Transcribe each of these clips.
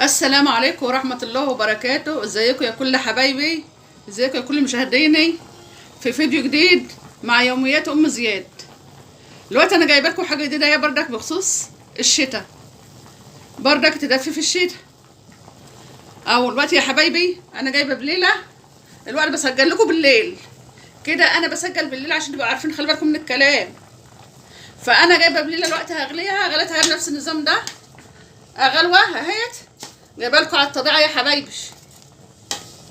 السلام عليكم ورحمة الله وبركاته. ازيكم يا كل حبايبي، ازيكم يا كل مشاهديني في فيديو جديد مع يوميات ام زياد. دلوقتي انا جايبه لكم حاجه جديده هي بردك بخصوص الشتاء، بردك تدفي في الشتاء. او دلوقتي يا حبايبي انا جايبه بليله، الوقت بسجل لكم بالليل كده، انا بسجل بالليل عشان تبقوا عارفين، خلي بالكم من الكلام. فانا جايبه بليله الوقت هغليها، غليتها بنفس النظام ده، غلوه اهيت، جايبه لكم على الطبيعه يا حبايبي،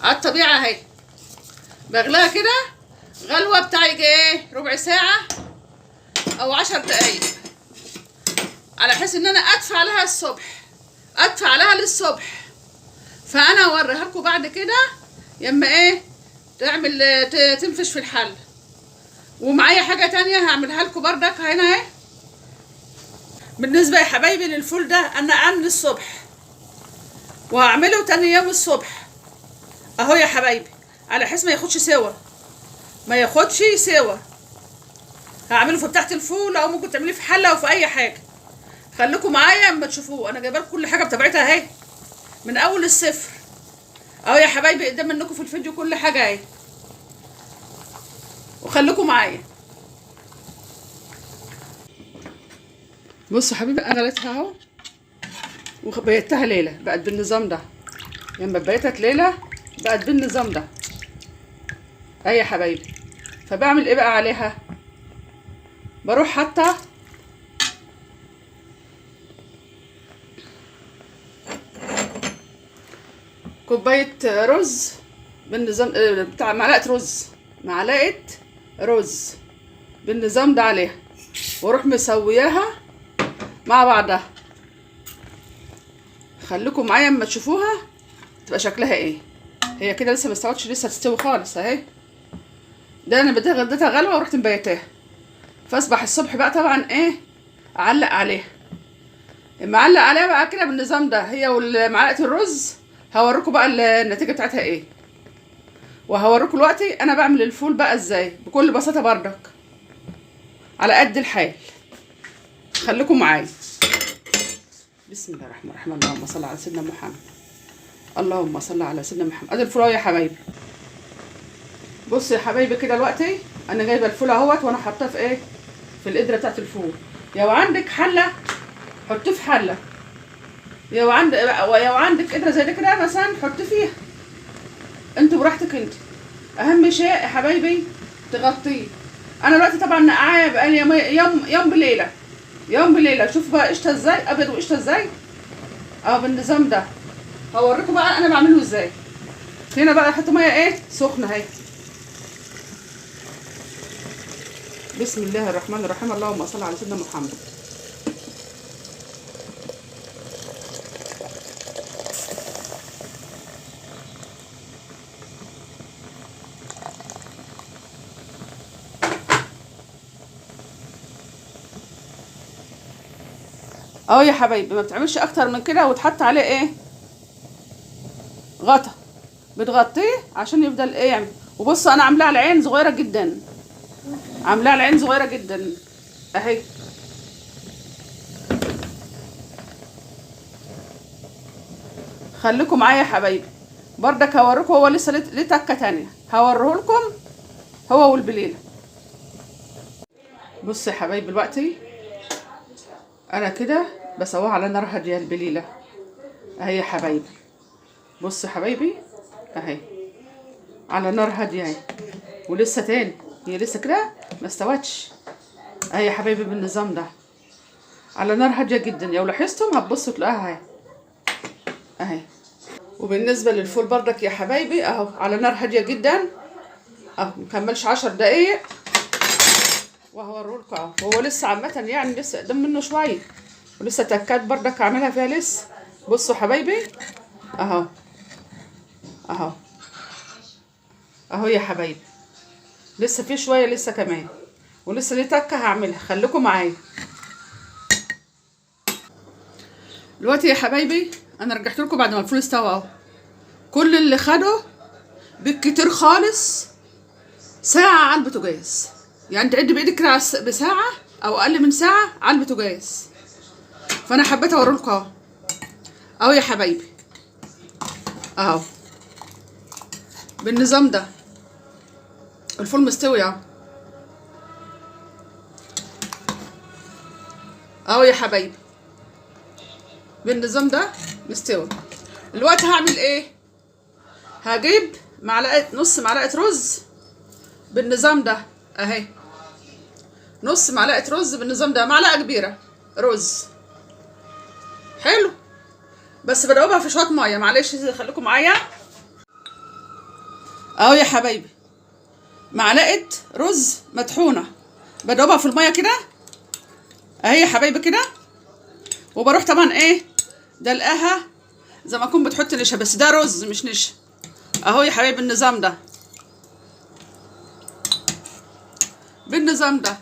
على الطبيعه اهي. بغلاها كده غلوه بتاعي ايه، ربع ساعه او 10 دقايق، على حيث ان انا ادفع لها الصبح، ادفع لها للصبح. فانا اوريها لكم بعد كده يما ايه تعمل تنفش في الحل. ومعايا حاجه تانية هعملها لكم بردك هنا اهي. بالنسبه يا حبايبي للفول ده انا عامل الصبح وهعمله تاني يوم الصبح اهو يا حبايبي، على حيث ما ياخدش سوا، ما ياخدش سوا. هعمله في بتاعه الفول او ممكن تعمليه في حله او في اي حاجه. خليكم معايا اما تشوفوه، انا جايبه لكم كل حاجه بتبعتها اهي من اول الصفر اهو يا حبايبي، قدام منكم في الفيديو كل حاجه اهي، وخليكم معايا. بصوا يا حبيبي انا غليتها اهو وبيتها ليله، بقت بالنظام ده. لما بيتت ليله بقت بالنظام ده اهي يا حبايبي. فبعمل ايه بقى عليها، بروح حاطه كوبايه رز بالنظام بتاع معلقه رز، معلقه رز بالنظام ده عليها، واروح مسوياها مع بعضها. خليكم معايا اما تشوفوها تبقى شكلها ايه. هي كده لسه ما استوتش، لسه هتستوي خالص اهي. ده انا اديتها غلوه ورحت مبيتاها، فاصبح الصبح بقى طبعا ايه اعلق عليها. معلق عليها بقى كده بالنظام ده هي ومعلقه الرز. هوريكم بقى النتيجه بتاعتها ايه، وهوريكم دلوقتي انا بعمل الفول بقى ازاي بكل بساطه بردك على قد الحال. خليكم معايا. بسم الله الرحمن الرحيم، اللهم صل على سيدنا محمد، اللهم صل على سيدنا محمد. ادي الفول اهو يا حبايبي. بصوا يا حبايبي كده دلوقتي انا جايبه الفول اهوت، وانا حاطاه في ايه، في القدره بتاعت الفول. لو عندك حله حطيه في حله، لو عندك قدره زي دي كده مثلا حطي فيها، انتوا براحتك انت. اهم شيء يا حبايبي تغطيه. انا دلوقتي طبعا نقعاه بقالي يوم بليله، يوم بليله. شوف بقى قشطه ازاي، ابيض وقشطه ازاي اهو بالنظام ده. هوريكم بقى انا بعمله ازاي. هنا بقى احط ميه ايه سخنه اهي. بسم الله الرحمن الرحيم، اللهم صل على سيدنا محمد. اهو يا حبايبي، ما بتعملش اكتر من كده، وتحط عليه ايه غطا، بتغطيه عشان يفضل ايه يعمل. وبصوا انا عاملاه على عين صغيره جدا، عاملاه على عين صغيره جدا اهي. خليكم معايا يا حبايبي بردك، هوريكم هو لسه ليه تكه تانية، هوريهولكم هو والبليله. بصوا يا حبايبي دلوقتي انا كده بسويها على نار هاديه البليله اهي يا حبايبي. بصوا يا حبايبي اهي على نار هاديه اهي، ولسه تاني هي لسه كده ما استوتش اهي يا حبايبي بالنظام ده على نار هاديه جدا. لو لاحظتم هتبصوا تلاقوها اهي اهي. وبالنسبه للفول بردك يا حبايبي اهو على نار هاديه جدا اهو، مكملش 10 دقايق وهوريلكم اهو. هو لسه عامه يعني لسه قدام منه شويه، ولسه تكات بردك هعملها فيها لسه. بصوا حبايبي اهو اهو اهو يا حبايبي، لسه في شويه لسه كمان، ولسه ليه تكه هعملها. خليكم معايا دلوقتي يا حبايبي. انا رجعت لكم بعد ما الفول استوى اهو. كل اللي خده بالكتير خالص ساعه على البوتاجاز، يعني تعد بايدك كده بساعه او اقل من ساعه على البوتاجاز. فانا حبيت اوريلكم اهو اهو يا حبايبي. اهو بالنظام ده. الفول مستوي اهو. اهو يا حبايبي بالنظام ده مستوي. دلوقتي هعمل ايه؟ هجيب نص معلقه رز بالنظام ده اهي. نص معلقه رز بالنظام ده، معلقه كبيره رز. حلو، بس بدوبها في شويه ميه، معلش خليكم معايا. اهو يا حبايبي معلقه رز مطحونه بدوبها في الميه كده اهي يا حبايبي كده. وبروح طبعا ايه دلقاها زي ما اكون بتحط نشا، بس ده رز مش نشا. اهو يا حبايبي النظام ده بالنظام ده.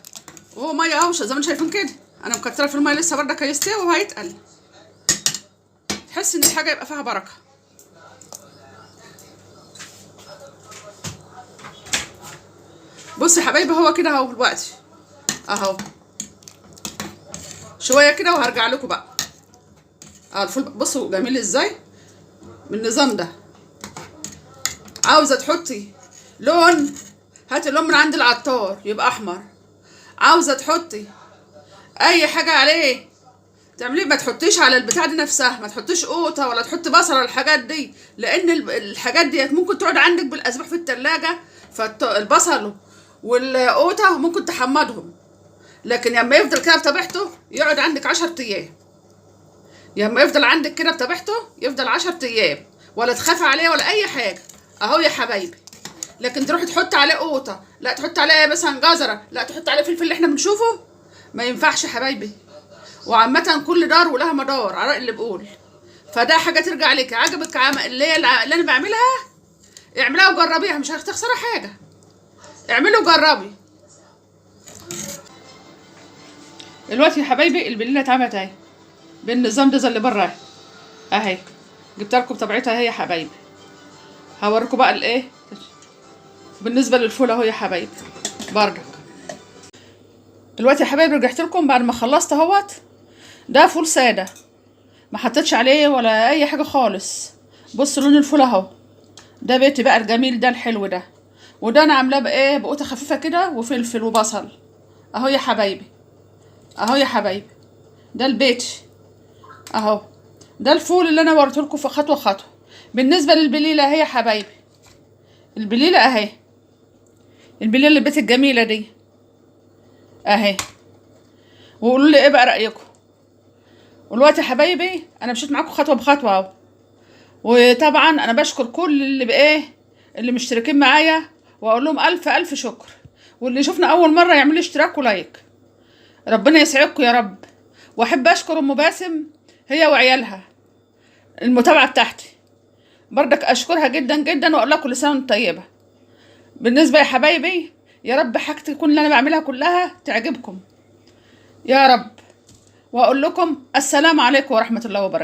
وهو ميه اهو زي ما انتم شايفين كده. انا مكتره في الميه لسه برضك هيستوي وهيتقل. تحس ان الحاجه يبقى فيها بركه. بصوا يا حبايبي هو كده اهو دلوقتي اهو شويه كده وهرجع لكم بقى. الفول بصوا جميل ازاي بالنظام ده. عاوزه تحطي لون هاتي اللون من عند العطار يبقى احمر. عاوزه تحطي اي حاجه عليه تعمليه، ما تحطيش على البتاع دي نفسها، ما تحطيش قوطه ولا تحطي بصل ولا الحاجات دي، لان الحاجات ديت ممكن تقعد عندك بالاسبوع في التلاجة. فالبصل والقوطه ممكن تحمضهم، لكن لما يفضل كده بطبيعته يقعد عندك 10 ايام. لما يفضل عندك كده بطبيعته يفضل 10 ايام، ولا تخافي عليه ولا اي حاجه. اهو يا حبايبي. لكن تروحي تحطي عليه قوطه، لا تحطي عليه مثلا جزره، لا تحطي عليه فلفل اللي احنا بنشوفه، ما ينفعش يا حبايبي. وعامه كل دار ولها مدار على رأي اللي بيقول. فده حاجه ترجع لك. عجبك اللي انا بعملها اعملها وجربيها، مش هتخسري حاجه. اعملي وجربي. دلوقتي يا حبايبي البليله اتعملت اهي بالنظام ده زي اللي بره اهي. جبت لكم طبيعتها اهي يا حبايبي. هوريكم بقى الايه بالنسبه للفول اهو يا حبايبي بردك. دلوقتي يا حبايبي رجعت لكم بعد ما خلصت اهوت. ده فول ساده ما حطيتش عليه ولا اي حاجه خالص. بصوا لون الفول اهو. ده بيتي بقى الجميل ده الحلو ده. وده انا عاملاه بايه بقوطه خفيفه كده وفلفل وبصل اهو يا حبايبي. اهو يا حبايبي ده البيت اهو. ده الفول اللي انا وريته لكم في خطوه خطوه. بالنسبه للبليله اهي يا حبايبي. البليله اهي. البليله اللي البيت الجميله دي اهي. وقولوا لي ايه بقى رايكم. ودلوقتي يا حبايبي انا مشيت معاكم خطوه بخطوه اهو. وطبعا انا بشكر كل اللي بايه اللي مشتركين معايا، واقول لهم الف الف شكر. واللي يشوفنا اول مره يعمل لي اشتراك ولايك. ربنا يسعدكم يا رب. واحب اشكر ام باسم هي وعيالها المتابعه بتاعتي بردك، اشكرها جدا جدا واقول لها كل سنه وانت طيبه. بالنسبه يا حبايبي يا رب حاجتي تكون اللي انا بعملها كلها تعجبكم يا رب. واقول لكم السلام عليكم ورحمه الله وبركاته.